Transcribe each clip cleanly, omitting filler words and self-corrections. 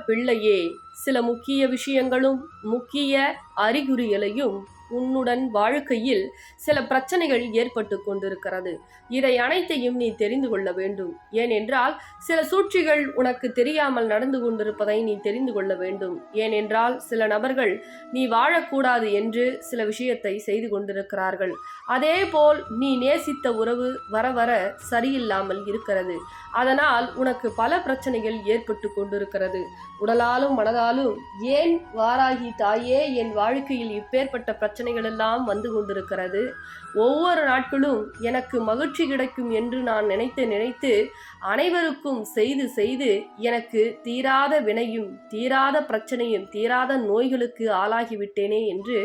பிள்ளையே, சில முக்கிய விஷயங்களும் முக்கிய அறிகுறிகளையும் உன்னுடன் வாழ்க்கையில் சில பிரச்சனைகள் ஏற்பட்டு கொண்டிருக்கிறது. இதை அனைத்தையும் நீ தெரிந்து கொள்ள வேண்டும். ஏனென்றால் சில சூழ்ச்சிகள் உனக்கு தெரியாமல் நடந்து கொண்டிருப்பதை நீ தெரிந்து கொள்ள வேண்டும். ஏனென்றால் சில நபர்கள் நீ வாழக்கூடாது என்று சில விஷயத்தை செய்து கொண்டிருக்கிறார்கள். அதே போல் நீ நேசித்த உறவு வர வர சரியில்லாமல் இருக்கிறது. அதனால் உனக்கு பல பிரச்சனைகள் ஏற்பட்டு கொண்டிருக்கிறது. உடலாலும் மனதாலும் ஏன் வாராகி தாயே என் வாழ்க்கையில் இப்பேற்பட்ட பிரச்சனைகள் எல்லாம் வந்து கொண்டிருக்கிறது. ஒவ்வொரு நாட்களும் எனக்கு மகிழ்ச்சி கிடைக்கும் என்று நான் நினைத்து அனைவருக்கும் செய்து செய்து எனக்கு தீராத வினையும் தீராத பிரச்சனையும் தீராத நோய்களுக்கு ஆளாகிவிட்டேனே என்று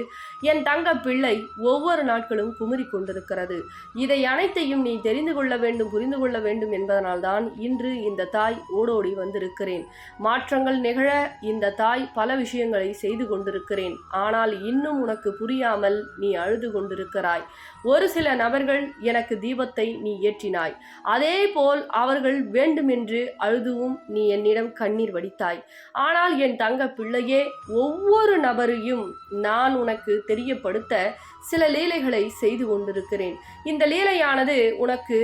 என் தங்க பிள்ளை ஒவ்வொரு நாட்களும் குமுறி கொண்டிருக்கிறது. இதை அனைத்தையும் நீ தெரிந்து கொள்ள வேண்டும், புரிந்து கொள்ள வேண்டும் என்பதனால்தான் இன்று இந்த தாய் ஓடோடி வந்திருக்கிறேன். மாற்றங்கள் நிகழ இந்த தாய் பல விஷயங்களை செய்து கொண்டிருக்கிறேன். ஆனால் இன்னும் உனக்கு புரியாமல் நீ அழுது கொண்டிருக்கிறாய். ஒரு சில நபர்கள் எனக்கு தீபத்தை நீ ஏற்றினாய். அதே போல் அவர்கள் வேண்டுமென்று அழுதுவும் நீ என்னிடம் கண்ணீர் வடித்தாய். ஆனால் என் தங்க பிள்ளையே, ஒவ்வொரு நபரையும் நான் உனக்கு தெரியப்படுத்த சில லீலைகளை செய்து கொண்டிருக்கிறேன். இந்த லீலையானது உனக்கு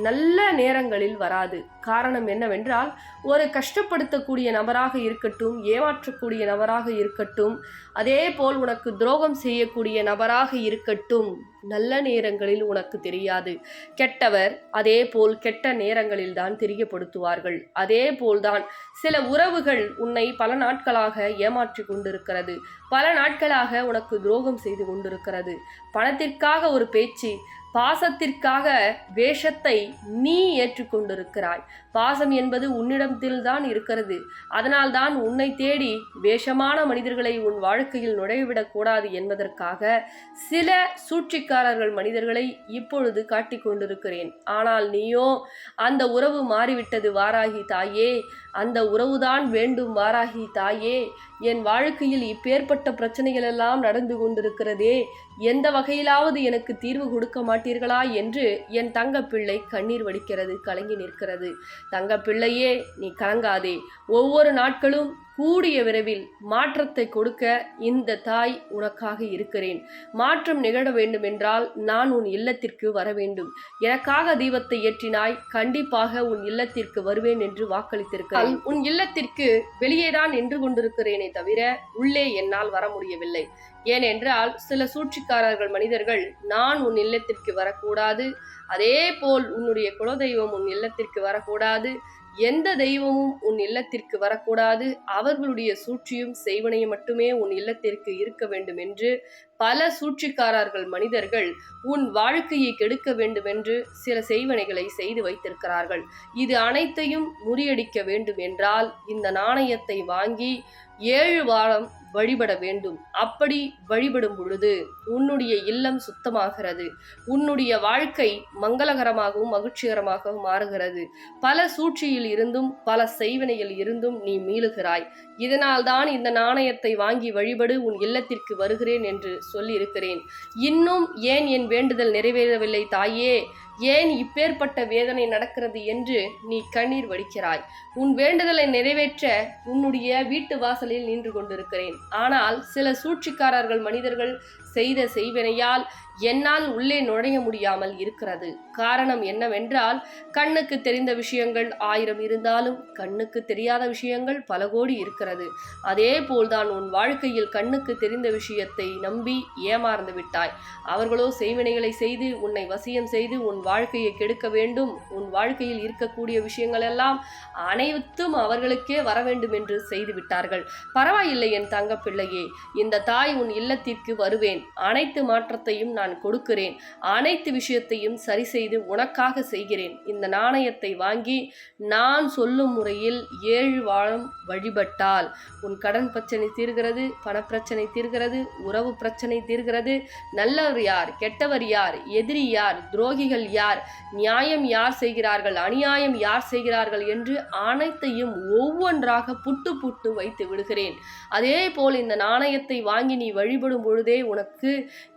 நல்ல நேரங்களில் வராது. காரணம் என்னவென்றால், ஒரு கஷ்டப்படுத்தக்கூடிய நபராக இருக்கட்டும், ஏமாற்றக்கூடிய நபராக இருக்கட்டும், அதே போல் உனக்கு துரோகம் செய்யக்கூடிய நபராக இருக்கட்டும், நல்ல நேரங்களில் உனக்கு தெரியாது. கெட்டவர் அதே போல் கெட்ட நேரங்களில் தான் தெரியப்படுத்துவார்கள். அதே போல்தான் சில உறவுகள் உன்னை பல நாட்களாக ஏமாற்றி கொண்டிருக்கிறது. பல நாட்களாக உனக்கு துரோகம் செய்து கொண்டிருக்கிறது. பணத்திற்காக ஒரு பேச்சு, பாசத்திற்காக வேஷத்தை நீ ஏற்றுக்கொண்டிருக்கிறாய். பாசம் என்பது உன்னிடத்தில்தான் இருக்கிறது. அதனால்தான் உன்னை தேடி வேஷமான மனிதர்களை உன் வாழ்க்கையில் நுழைவிடக்கூடாது என்பதற்காக சில சூழ்ச்சிக்காரர்கள் மனிதர்களை இப்பொழுது காட்டிக் கொண்டிருக்கிறேன். ஆனால் நீயோ அந்த உறவு மாறிவிட்டது வாராகி தாயே, அந்த உறவுதான் வேண்டும் வாராகி தாயே, என் வாழ்க்கையில் இப்பேற்பட்ட பிரச்சனைகள் எல்லாம் நடந்து கொண்டிருக்கிறதே, எந்த வகையிலாவது எனக்கு தீர்வு கொடுக்க மாட்டீர்களா என்று என் தங்க பிள்ளை கண்ணீர் வடிக்கிறது, கலங்கி நிற்கிறது. தங்க பிள்ளையே, நீ கலங்காதே. ஒவ்வொரு நாட்களும் கூடிய விரைவில் மாற்றத்தை கொடுக்க இந்த தாய் உனக்காக இருக்கிறேன். மாற்றம் நிகழ வேண்டும் என்றால் நான் உன் இல்லத்திற்கு வர வேண்டும். எனக்காக தீபத்தை ஏற்றினாய், கண்டிப்பாக உன் இல்லத்திற்கு வருவேன் என்று வாக்களித்திருக்கிறேன். உன் இல்லத்திற்கு வெளியேதான் நின்று கொண்டிருக்கிறேனே தவிர உள்ளே என்னால் வர முடியவில்லை. ஏனென்றால் சில சூழ்ச்சிக்காரர்கள் மனிதர்கள் நான் உன் இல்லத்திற்கு வரக்கூடாது, அதே போல் உன்னுடைய குலதெய்வம் உன் இல்லத்திற்கு வரக்கூடாது, எந்த தெய்வமும் உன் இல்லத்திற்கு வரக்கூடாது, அவர்களுடைய சூழ்ச்சியும் செய்வனையும் மட்டுமே உன் இல்லத்திற்கு இருக்க வேண்டும் என்று பல சூழ்ச்சிக்காரர்கள் மனிதர்கள் உன் வாழ்க்கையை கெடுக்க வேண்டும் என்று சில செய்வனைகளை செய்து வைத்திருக்கிறார்கள். இது அனைத்தையும் முறியடிக்க வேண்டும் என்றால் இந்த நாணயத்தை வாங்கி 7 வாரம் வழிபட வேண்டும். அப்படி வழிபடும் பொழுது உன்னுடைய இல்லம் சுத்தமாகிறது, உன்னுடைய வாழ்க்கை மங்களகரமாகவும் மகிழ்ச்சிகரமாகவும் மாறுகிறது. பல சூழ்ச்சியில் இருந்தும் பல செய்வினையில் இருந்தும் நீ மீளுகிறாய். இதனால்தான் இந்த நாணயத்தை வாங்கி வழிபடு, உன் இல்லத்திற்கு வருகிறேன் என்று சொல்லியிருக்கிறேன். இன்னும் ஏன் என் வேண்டுதல் நிறைவேறவில்லை தாயே, ஏன் இப்பேற்பட்ட வேதனை நடக்கிறது என்று நீ கண்ணீர் வடிக்கிறாய்? உன் வேண்டுதலை நிறைவேற்ற உன்னுடைய வீட்டு வாசலில் நின்று கொண்டிருக்கிறேன். ஆனால் சில சூழ்ச்சிக்காரர்கள் மனிதர்கள் செய்த செய்வினையால் என்னால் உள்ளே நுழைய முடியாமல் இருக்கிறது. காரணம் என்னவென்றால், கண்ணுக்கு தெரிந்த விஷயங்கள் 1000 இருந்தாலும் கண்ணுக்கு தெரியாத விஷயங்கள் பல கோடி இருக்கிறது. அதே போல்தான் உன் வாழ்க்கையில் கண்ணுக்கு தெரிந்த விஷயத்தை நம்பி ஏமாந்து விட்டாய். அவர்களோ செய்வினைகளை செய்து உன்னை வசியம் செய்து உன் வாழ்க்கையை கெடுக்க வேண்டும், உன் வாழ்க்கையில் இருக்கக்கூடிய விஷயங்கள் எல்லாம் அனைத்தும் அவர்களுக்கே வர வேண்டும் என்று செய்து விட்டார்கள். பரவாயில்லை என் தங்க பிள்ளையே, இந்த தாய் உன் இல்லத்திற்கு வருவேன். அனைத்து மாற்றத்தையும் நான் கொடுக்கிறேன். அனைத்து விஷயத்தையும் சரி செய்து உனக்காக செய்கிறேன். இந்த நாணயத்தை வாங்கி நான் சொல்லும் முறையில் 7 வாரம் வழிபட்டால் உன் கடன் பிரச்சனை தீர்கிறது, பணப்பிரச்சனை தீர்கிறது, உறவு பிரச்சனை தீர்கிறது. நல்லவர் யார், கெட்டவர் யார், எதிரி யார், துரோகிகள் யார், நியாயம் யார் செய்கிறார்கள், அநியாயம் யார் செய்கிறார்கள் என்று அனைத்தையும் ஒவ்வொன்றாக புட்டு புட்டு வைத்து விடுகிறேன். அதே போல் இந்த நாணயத்தை வாங்கி நீ வழிபடும் பொழுதே உனக்கு உனக்கு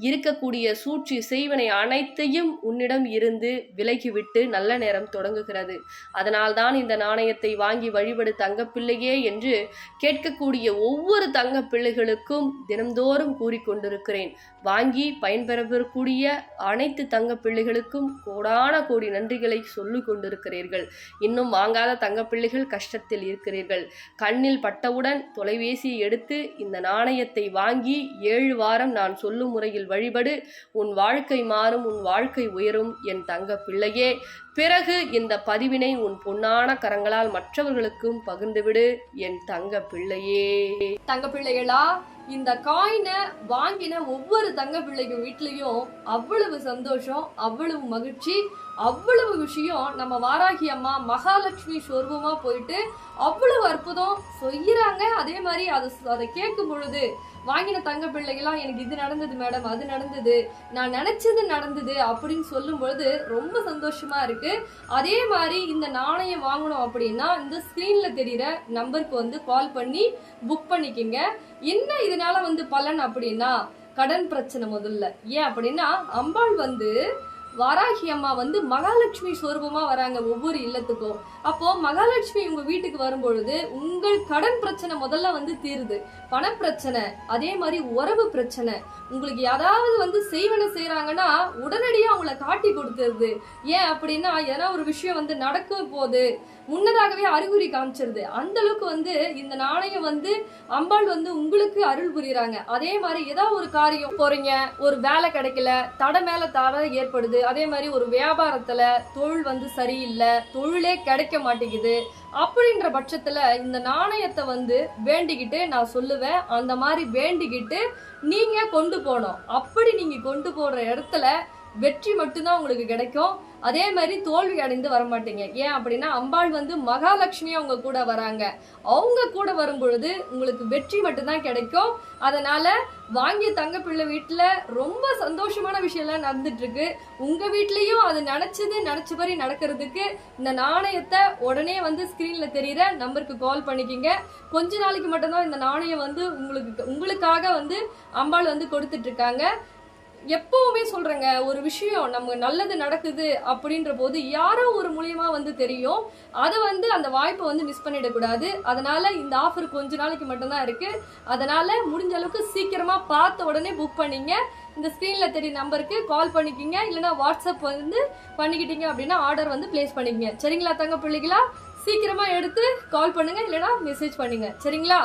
இருக்கக்கூடிய சூழ்ச்சி செய்வனை அனைத்தையும் உன்னிடம் இருந்து விலகிவிட்டு நல்ல நேரம் தொடங்குகிறது. அதனால்தான் இந்த நாணயத்தை வாங்கி வழிபடு தங்கப்பிள்ளையே என்று கேட்கக்கூடிய ஒவ்வொரு தங்கப்பிள்ளைகளுக்கும் தினம்தோறும் கூறிக்கொண்டிருக்கிறேன். வாங்கி பயன்பெறக்கூடிய அனைத்து தங்கப்பிள்ளைகளுக்கும் கோடான கோடி நன்றிகளை சொல்லிக் கொண்டிருக்கிறீர்கள். இன்னும் வாங்காத தங்கப்பிள்ளைகள் கஷ்டத்தில் இருக்கிறீர்கள். கண்ணில் பட்டவுடன் தொலைபேசியை எடுத்து இந்த நாணயத்தை வாங்கி 7 வாரம் நான் சொல்லும் முறையில் வழிபடு. உன் வாழ்க்கை மாறும், உன் வாழ்க்கை உயரும் என் தங்க பிள்ளையே. பிறகு இந்த பதிவினை உன் பொன்னான கரங்களால் மற்றவர்களுக்கும் பகிர்ந்துவிடு என் தங்க பிள்ளையே. தங்க பிள்ளைகளா, இந்த காயினை வாங்கின ஒவ்வொரு தங்க பிள்ளைங்க வீட்லயும் அவ்வளவு சந்தோஷம், அவ்வளவு மகிழ்ச்சி, அவ்வளவு விஷயம். நம்ம வாராகி அம்மா மகாலட்சுமி சொர்பமா போயிட்டு அவ்வளவு அற்புதம் செய்யறாங்க. அதே மாதிரி அதை கேட்கும் பொழுது வாங்கின தங்க பிள்ளைகளாம் எனக்கு இது நடந்தது மேடம், அது நடந்தது, நான் நினைச்சது நடந்தது அப்படின்னு சொல்லும் பொழுது ரொம்ப சந்தோஷமா இருக்கு. அதே மாதிரி இந்த நாணயம் வாங்கணும் அப்படின்னா இந்த ஸ்கிரீன்ல தெரியுற நம்பருக்கு கால் பண்ணி புக் பண்ணிக்கங்க. என்ன இதனால பலன் அப்படின்னா கடன் பிரச்சனை முதல்ல. ஏன் அப்படின்னா அம்பாள் வாராகி அம்மா மகாலட்சுமி சொரூபமா வராங்க ஒவ்வொரு இல்லத்துக்கும். அப்போ மகாலட்சுமி உங்க வீட்டுக்கு வரும்பொழுது உங்கள் கடன் பிரச்சனை முதல்ல தீருது. பணப்பிரச்சனை, அதே மாதிரி உறவு பிரச்சனை, உங்களுக்கு யாராவது செய்வன செய்யறாங்கன்னா உடனடியா அவங்கள காட்டி கொடுத்துருது. ஏன் அப்படின்னா ஏன்னா ஒரு விஷயம் நடக்கும் போது முன்னதாகவே அறிகுறி காமிச்சிருது. அந்த அளவுக்கு இந்த நாணயம் அம்பாள் உங்களுக்கு அருள் புரியுறாங்க. அதே மாதிரி ஏதாவது ஒரு காரியம் போறீங்க, ஒரு வேலை கிடைக்கல, தடை மேல தடை ஏற்படுது, அதே மாதிரி ஒரு வியாபாரத்துல தொழில் சரியில்லை, தொழிலே கிடைக்க மாட்டேங்குது அப்படின்ற பட்சத்துல இந்த நாணயத்தை வேண்டிக்கிட்டு நான் சொல்லுவேன், அந்த மாதிரி வேண்டிக்கிட்டு நீங்க கொண்டு போனோம். அப்படி நீங்க கொண்டு போற இடத்துல வெற்றி மட்டும்தான் உங்களுக்கு கிடைக்கும். அதே மாதிரி தோல்வி அடைந்து வரமாட்டீங்க. ஏன் அப்படின்னா அம்பாள் மகாலட்சுமியா அவங்க கூட வராங்க. அவங்க கூட வரும் பொழுது உங்களுக்கு வெற்றி மட்டும்தான் கிடைக்கும். அதனால வாங்கிய தங்க பிள்ளை வீட்டுல ரொம்ப சந்தோஷமான விஷயம்லாம் நடந்துட்டு இருக்கு. உங்க வீட்லயும் அது நினைச்சபடி நடக்கிறதுக்கு இந்த நாணயத்தை உடனே ஸ்கிரீன்ல தெரியுற நம்பருக்கு கால் பண்ணிக்கிங்க. கொஞ்ச நாளைக்கு மட்டும்தான் இந்த நாணயம் உங்களுக்காக அம்பாள் கொடுத்துட்டு இருக்காங்க. எப்பவுமே சொல்றேங்க, ஒரு விஷயம் நம்ம நல்லது நடக்குது அப்படின்ற போது யாரோ ஒரு மூலியமா தெரியும். அதை அந்த வாய்ப்பை மிஸ் பண்ணிடக்கூடாது. அதனால இந்த ஆஃபர் கொஞ்ச நாளைக்கு மட்டும்தான் இருக்கு. அதனால முடிஞ்ச அளவுக்கு சீக்கிரமா பார்த்த உடனே புக் பண்ணீங்க. இந்த ஸ்கிரீன்ல தெரிய நம்பருக்கு கால் பண்ணிக்கிங்க. இல்லைன்னா வாட்ஸ்அப் பண்ணிக்கிட்டீங்க அப்படின்னா ஆர்டர் பிளேஸ் பண்ணிக்கங்க. சரிங்களா தங்க பிள்ளைகளா? சீக்கிரமா எடுத்து கால் பண்ணுங்க, இல்லைன்னா மெசேஜ் பண்ணுங்க. சரிங்களா?